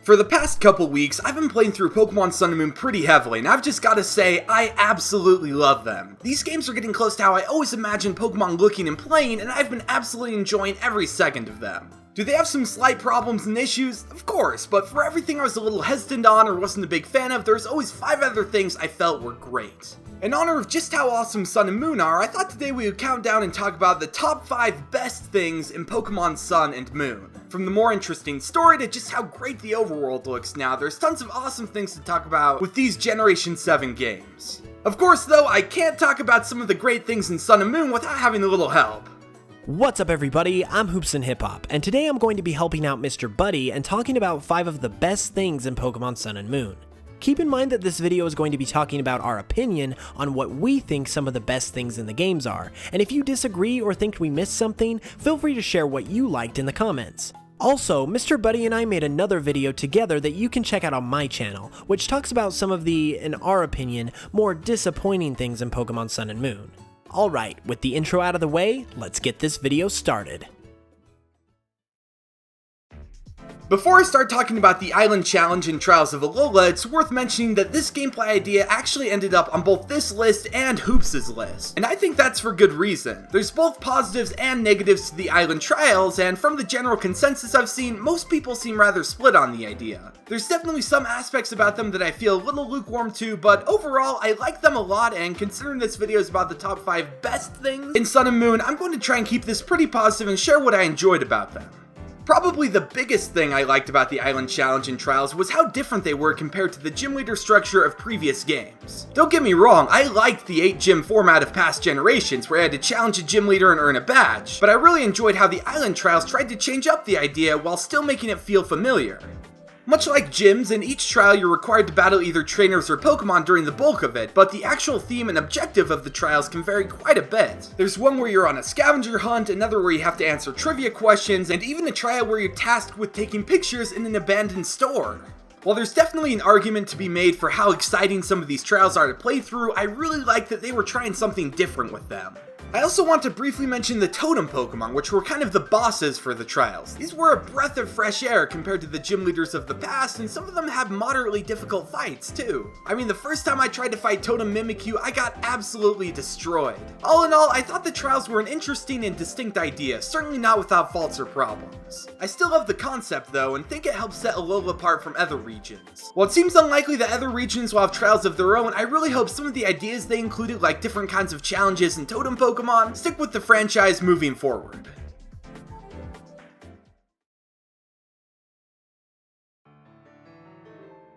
For the past couple weeks, I've been playing through Pokemon Sun and Moon pretty heavily, and I've just gotta say, I absolutely love them. These games are getting close to how I always imagined Pokemon looking and playing, and I've been absolutely enjoying every second of them. Do they have some slight problems and issues? Of course, but for everything I was a little hesitant on or wasn't a big fan of, there's always 5 other things I felt were great. In honor of just how awesome Sun and Moon are, I thought today we would count down and talk about the top 5 best things in Pokemon Sun and Moon. From the more interesting story to just how great the overworld looks now, there's tons of awesome things to talk about with these Generation 7 games. Of course though, I can't talk about some of the great things in Sun and Moon without having a little help. What's up everybody, I'm HoopsandHipHop, and today I'm going to be helping out Mr. Buddy and talking about 5 of the best things in Pokemon Sun and Moon. Keep in mind that this video is going to be talking about our opinion on what we think some of the best things in the games are, and if you disagree or think we missed something, feel free to share what you liked in the comments. Also, Mr. Buddy and I made another video together that you can check out on my channel, which talks about some of the, in our opinion, more disappointing things in Pokemon Sun and Moon. Alright, with the intro out of the way, let's get this video started. Before I start talking about the Island Challenge and Trials of Alola, it's worth mentioning that this gameplay idea actually ended up on both this list and Hoops' list, and I think that's for good reason. There's both positives and negatives to the Island Trials, and from the general consensus I've seen, most people seem rather split on the idea. There's definitely some aspects about them that I feel a little lukewarm to, but overall I like them a lot, and considering this video is about the top 5 best things in Sun and Moon, I'm going to try and keep this pretty positive and share what I enjoyed about them. Probably the biggest thing I liked about the Island Challenge and Trials was how different they were compared to the gym leader structure of previous games. Don't get me wrong, I liked the 8-gym format of past generations where I had to challenge a gym leader and earn a badge, but I really enjoyed how the Island Trials tried to change up the idea while still making it feel familiar. Much like gyms, in each trial you're required to battle either trainers or Pokemon during the bulk of it, but the actual theme and objective of the trials can vary quite a bit. There's one where you're on a scavenger hunt, another where you have to answer trivia questions, and even a trial where you're tasked with taking pictures in an abandoned store. While there's definitely an argument to be made for how exciting some of these trials are to play through, I really like that they were trying something different with them. I also want to briefly mention the Totem Pokemon, which were kind of the bosses for the trials. These were a breath of fresh air compared to the gym leaders of the past, and some of them have moderately difficult fights too. I mean, the first time I tried to fight Totem Mimikyu, I got absolutely destroyed. All in all, I thought the trials were an interesting and distinct idea, certainly not without faults or problems. I still love the concept though, and think it helps set Alola apart from other regions. While it seems unlikely that other regions will have trials of their own, I really hope some of the ideas they included, like different kinds of challenges and Totem Pokemon, stick with the franchise moving forward.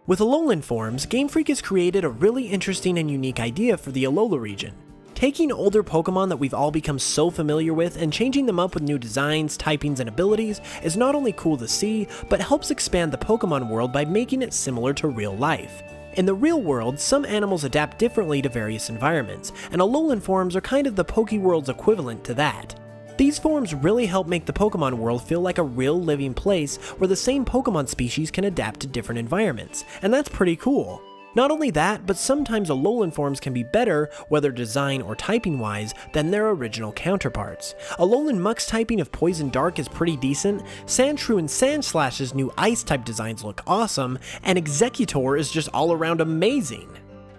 With Alolan forms, Game Freak has created a really interesting and unique idea for the Alola region. Taking older Pokemon that we've all become so familiar with and changing them up with new designs, typings, and abilities is not only cool to see, but helps expand the Pokemon world by making it similar to real life. In the real world, some animals adapt differently to various environments, and Alolan forms are kind of the Pokeworld's equivalent to that. These forms really help make the Pokemon world feel like a real living place where the same Pokemon species can adapt to different environments, and that's pretty cool. Not only that, but sometimes Alolan forms can be better, whether design or typing wise, than their original counterparts. Alolan Muck's typing of Poison Dark is pretty decent, Sandshrew and Sandslash's new Ice type designs look awesome, and Executor is just all around amazing.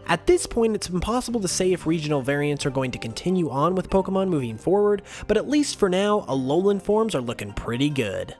At this point, it's impossible to say if regional variants are going to continue on with Pokemon moving forward, but at least for now, Alolan forms are looking pretty good.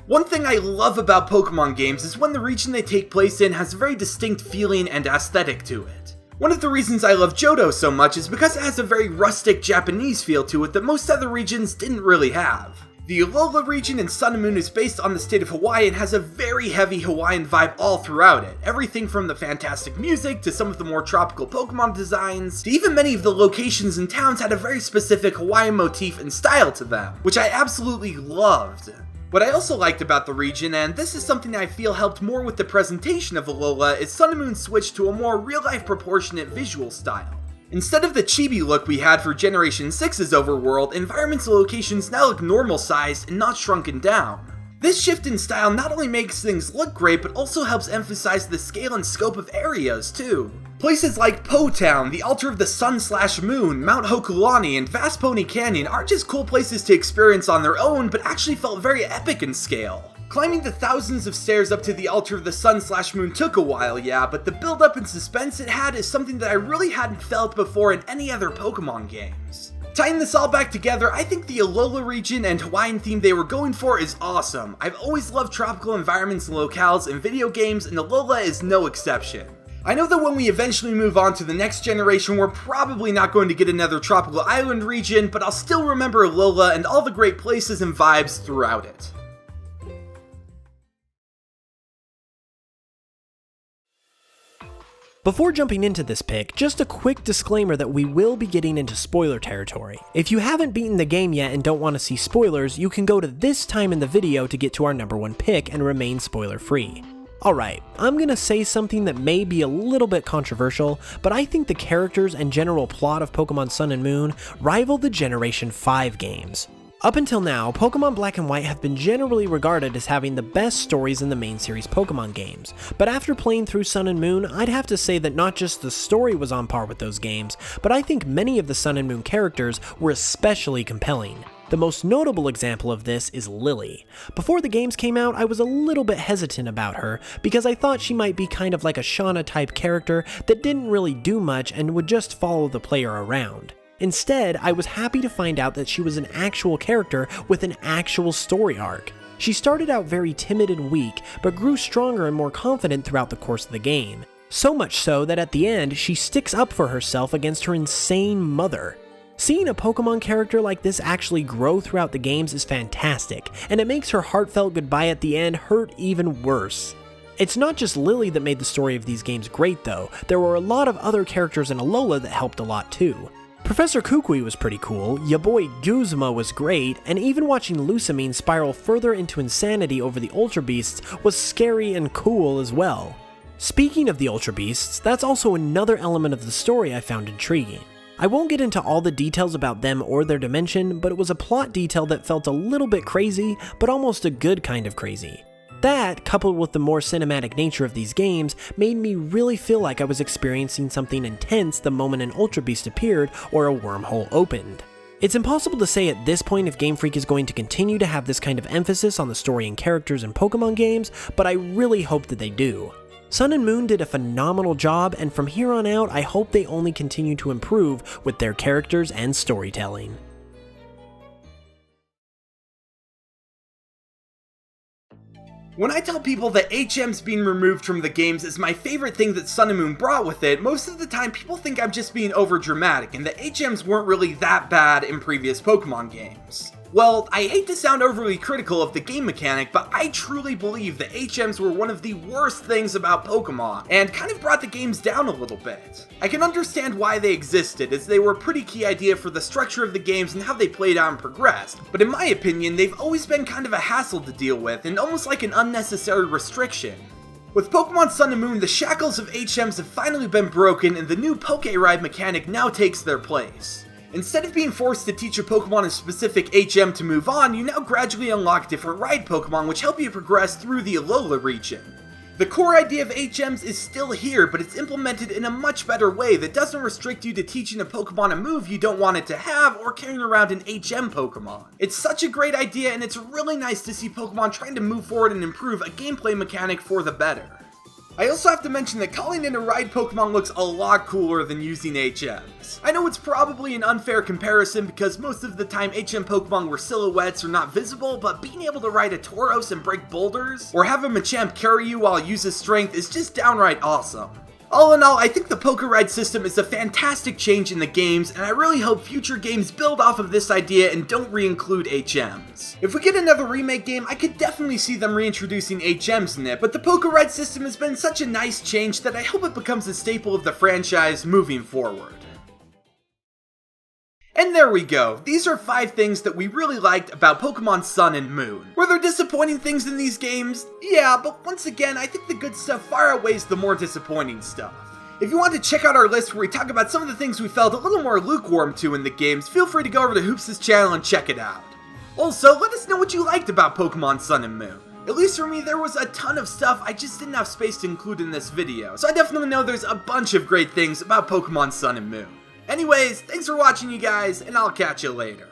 One thing I love about Pokemon games is when the region they take place in has a very distinct feeling and aesthetic to it. One of the reasons I love Johto so much is because it has a very rustic Japanese feel to it that most other regions didn't really have. The Alola region in Sun and Moon is based on the state of Hawaii and has a very heavy Hawaiian vibe all throughout it. Everything from the fantastic music to some of the more tropical Pokemon designs, to even many of the locations and towns had a very specific Hawaiian motif and style to them, which I absolutely loved. What I also liked about the region, and this is something I feel helped more with the presentation of Alola, is Sun and Moon switched to a more real-life proportionate visual style. Instead of the chibi look we had for Generation 6's overworld, environments and locations now look normal-sized and not shrunken down. This shift in style not only makes things look great, but also helps emphasize the scale and scope of areas too. Places like Po Town, the Altar of the Sun/Moon, Mount Hokulani, and Vast Pony Canyon aren't just cool places to experience on their own, but actually felt very epic in scale. Climbing the thousands of stairs up to the Altar of the Sun/Moon took a while, yeah, but the build-up and suspense it had is something that I really hadn't felt before in any other Pokemon games. Tying this all back together, I think the Alola region and Hawaiian theme they were going for is awesome. I've always loved tropical environments and locales in video games, and Alola is no exception. I know that when we eventually move on to the next generation, we're probably not going to get another tropical island region, but I'll still remember Alola and all the great places and vibes throughout it. Before jumping into this pick, just a quick disclaimer that we will be getting into spoiler territory. If you haven't beaten the game yet and don't want to see spoilers, you can go to this time in the video to get to our number 1 pick and remain spoiler free. Alright, I'm gonna say something that may be a little bit controversial, but I think the characters and general plot of Pokemon Sun and Moon rival the Generation 5 games. Up until now, Pokemon Black and White have been generally regarded as having the best stories in the main series Pokemon games, but after playing through Sun and Moon, I'd have to say that not just the story was on par with those games, but I think many of the Sun and Moon characters were especially compelling. The most notable example of this is Lily. Before the games came out, I was a little bit hesitant about her, because I thought she might be kind of like a Shauna type character that didn't really do much and would just follow the player around. Instead, I was happy to find out that she was an actual character with an actual story arc. She started out very timid and weak, but grew stronger and more confident throughout the course of the game. So much so that at the end, she sticks up for herself against her insane mother. Seeing a Pokemon character like this actually grow throughout the games is fantastic, and it makes her heartfelt goodbye at the end hurt even worse. It's not just Lily that made the story of these games great though, there were a lot of other characters in Alola that helped a lot too. Professor Kukui was pretty cool, ya boy Guzma was great, and even watching Lusamine spiral further into insanity over the Ultra Beasts was scary and cool as well. Speaking of the Ultra Beasts, that's also another element of the story I found intriguing. I won't get into all the details about them or their dimension, but it was a plot detail that felt a little bit crazy, but almost a good kind of crazy. That, coupled with the more cinematic nature of these games, made me really feel like I was experiencing something intense the moment an Ultra Beast appeared or a wormhole opened. It's impossible to say at this point if Game Freak is going to continue to have this kind of emphasis on the story and characters in Pokemon games, but I really hope that they do. Sun and Moon did a phenomenal job, and from here on out, I hope they only continue to improve with their characters and storytelling. When I tell people that HMs being removed from the games is my favorite thing that Sun and Moon brought with it, most of the time people think I'm just being overdramatic and that HMs weren't really that bad in previous Pokemon games. Well, I hate to sound overly critical of the game mechanic, but I truly believe that HMs were one of the worst things about Pokemon, and kind of brought the games down a little bit. I can understand why they existed, as they were a pretty key idea for the structure of the games and how they played out and progressed, but in my opinion, they've always been kind of a hassle to deal with, and almost like an unnecessary restriction. With Pokemon Sun and Moon, the shackles of HMs have finally been broken, and the new Poke Ride mechanic now takes their place. Instead of being forced to teach a Pokemon a specific HM to move on, you now gradually unlock different ride Pokemon which help you progress through the Alola region. The core idea of HMs is still here, but it's implemented in a much better way that doesn't restrict you to teaching a Pokemon a move you don't want it to have or carrying around an HM Pokemon. It's such a great idea, and it's really nice to see Pokemon trying to move forward and improve a gameplay mechanic for the better. I also have to mention that calling in a ride Pokemon looks a lot cooler than using HMs. I know it's probably an unfair comparison because most of the time HM Pokemon were silhouettes or not visible, but being able to ride a Tauros and break boulders, or have a Machamp carry you while it uses strength is just downright awesome. All in all, I think the Poke Ride system is a fantastic change in the games, and I really hope future games build off of this idea and don't re-include HMs. If we get another remake game, I could definitely see them reintroducing HMs in it, but the Poke Ride system has been such a nice change that I hope it becomes a staple of the franchise moving forward. And there we go, these are 5 things that we really liked about Pokemon Sun and Moon. Were there disappointing things in these games? Yeah, but once again, I think the good stuff far outweighs the more disappointing stuff. If you want to check out our list where we talk about some of the things we felt a little more lukewarm to in the games, feel free to go over to Hoops' channel and check it out. Also, let us know what you liked about Pokemon Sun and Moon. At least for me, there was a ton of stuff I just didn't have space to include in this video, so I definitely know there's a bunch of great things about Pokemon Sun and Moon. Anyways, thanks for watching you guys, and I'll catch you later.